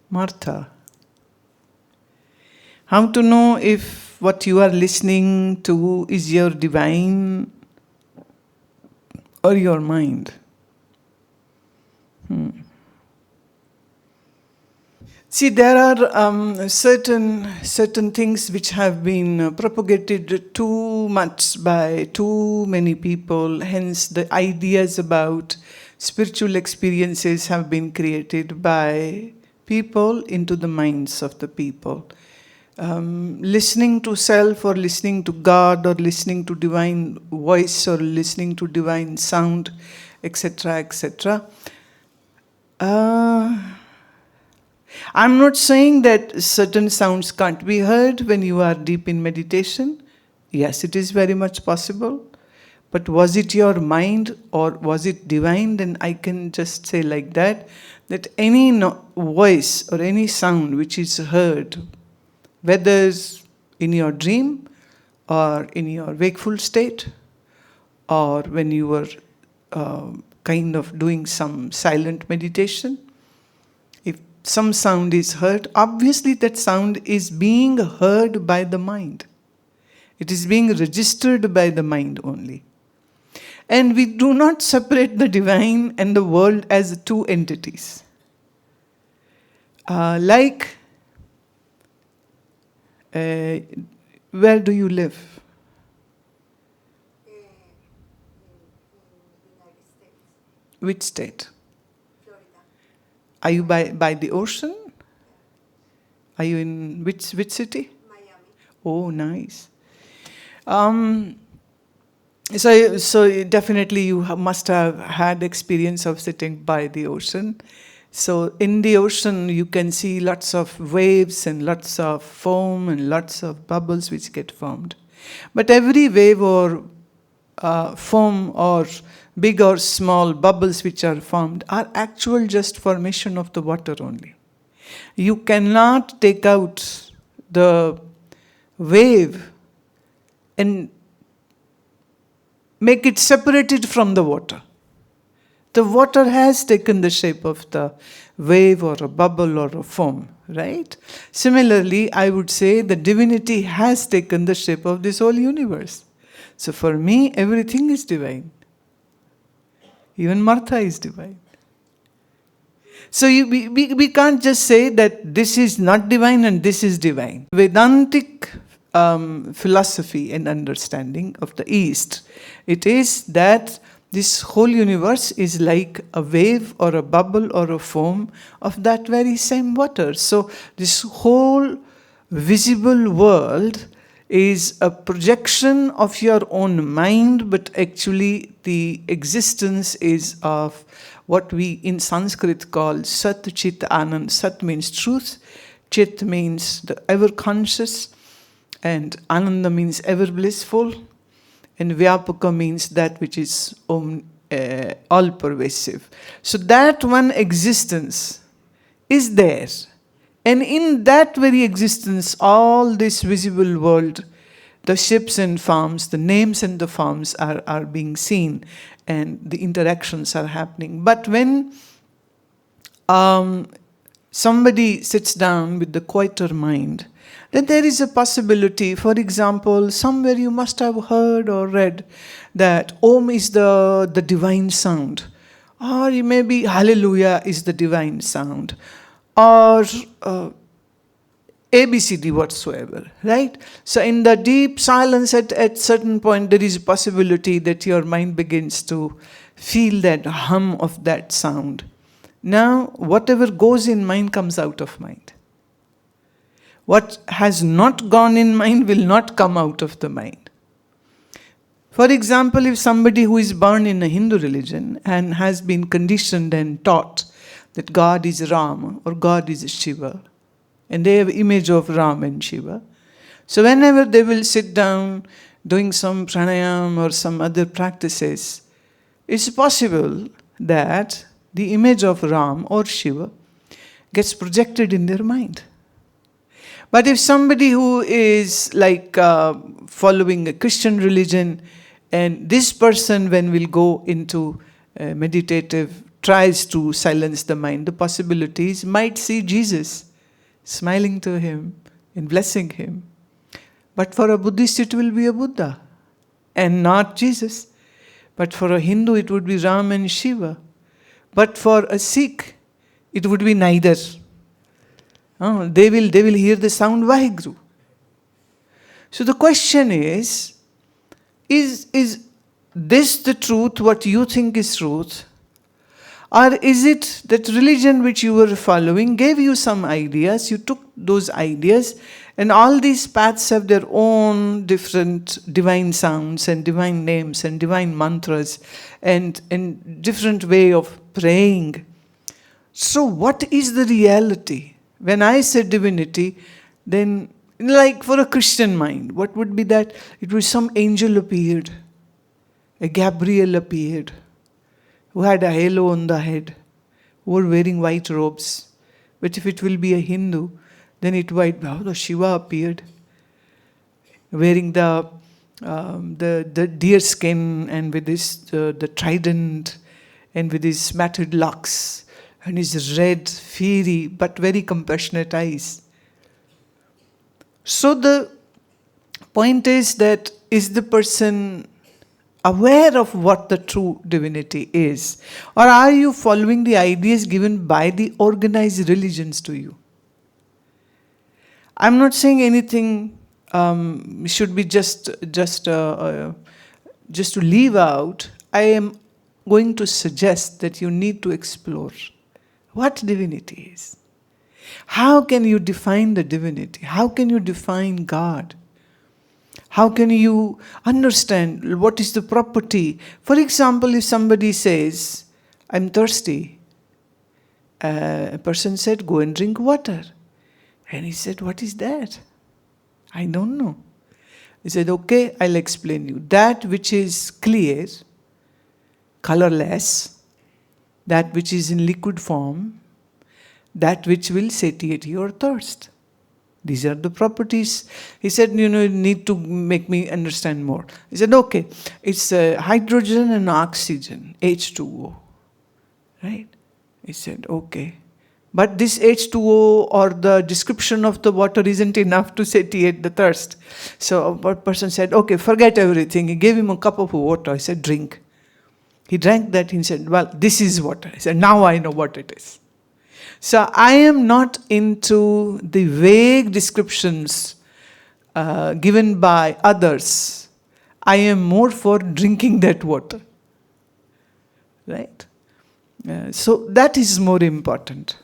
Martha. How to know if what you are listening to is your divine or your mind? See, there are certain things which have been propagated too much by too many people. Hence, the ideas about spiritual experiences have been created by people into the minds of the people. Listening to self or listening to God or listening to divine voice or listening to divine sound, etc., etc. I'm not saying that certain sounds can't be heard when you are deep in meditation. Yes, it is very much possible. But was it your mind or was it divine? Then I can just say like that any voice or any sound which is heard, whether it's in your dream or in your wakeful state or when you were kind of doing some silent meditation, if some sound is heard, obviously that sound is being heard by the mind. It is being registered by the mind only. And we do not separate the divine and the world as two entities. Where do you live? United States. Which state? Florida. Are you by the ocean? Are you in which city? Miami. Oh, nice. So definitely you must have had experience of sitting by the ocean. So in the ocean you can see lots of waves and lots of foam and lots of bubbles which get formed. But every wave or foam or big or small bubbles which are formed are actual just formation of the water only. You cannot take out the wave and make it separated from the water. The water has taken the shape of the wave or a bubble or a foam, right? Similarly, I would say the divinity has taken the shape of this whole universe. So for me, everything is divine. Even Martha is divine. So we can't just say that this is not divine and this is divine. Vedantic philosophy and understanding of the East, it is that this whole universe is like a wave or a bubble or a foam of that very same water. So this whole visible world is a projection of your own mind, but actually the existence is of what we in Sanskrit call Sat Chit Anand. Sat means truth, Chit means the ever conscious, and Ananda means ever blissful, and Vyapaka means that which is all-pervasive. So that one existence is there. And in that very existence, all this visible world, the ships and farms, the names and the forms are being seen, and the interactions are happening. But when somebody sits down with the quieter mind, then there is a possibility, for example, somewhere you must have heard or read that Om is the divine sound, or maybe Hallelujah is the divine sound, or ABCD whatsoever, right? So in the deep silence at certain point, there is a possibility that your mind begins to feel that hum of that sound. Now, whatever goes in mind comes out of mind. What has not gone in mind will not come out of the mind. For example, if somebody who is born in a Hindu religion and has been conditioned and taught that God is Ram or God is Shiva, and they have image of Ram and Shiva, so whenever they will sit down doing some pranayam or some other practices, it's possible that the image of Ram or Shiva gets projected in their mind. But if somebody who is like following a Christian religion, and this person when will go into meditative tries to silence the mind, the possibilities, might see Jesus smiling to him and blessing him. But for a Buddhist, it will be a Buddha and not Jesus. But for a Hindu, it would be Ram and Shiva. But for a Sikh, it would be neither. They will hear the sound Vaheguru. So the question is this the truth, what you think is truth? Or is it that religion which you were following gave you some ideas, you took those ideas, and all these paths have their own different divine sounds and divine names and divine mantras and different way of praying. So what is the reality? When I say divinity, then like for a Christian mind, what would be that? It was some angel appeared, a Gabriel appeared, who had a halo on the head, who were wearing white robes. But if it will be a Hindu, then it might be, Shiva appeared, wearing the deer skin and with the trident and with his matted locks and his red, fiery but very compassionate eyes. So the point is that, is the person aware of what the true divinity is? Or are you following the ideas given by the organized religions to you? I'm not saying anything should be just to leave out. I am going to suggest that you need to explore what divinity is. How can you define the divinity? How can you define God? How can you understand what is the property? For example, if somebody says, I'm thirsty, a person said, go and drink water. And he said, what is that? I don't know. He said, okay, I'll explain you. That which is clear, colorless, that which is in liquid form, that which will satiate your thirst. These are the properties. He said, you need to make me understand more. He said, okay, it's hydrogen and oxygen, H2O. Right? He said, okay. But this H2O or the description of the water isn't enough to satiate the thirst. So one person said, okay, forget everything. He gave him a cup of water. He said, drink. He drank that. He said, well, this is water. He said, now I know what it is. So I am not into the vague descriptions given by others. I am more for drinking that water. Right? So that is more important.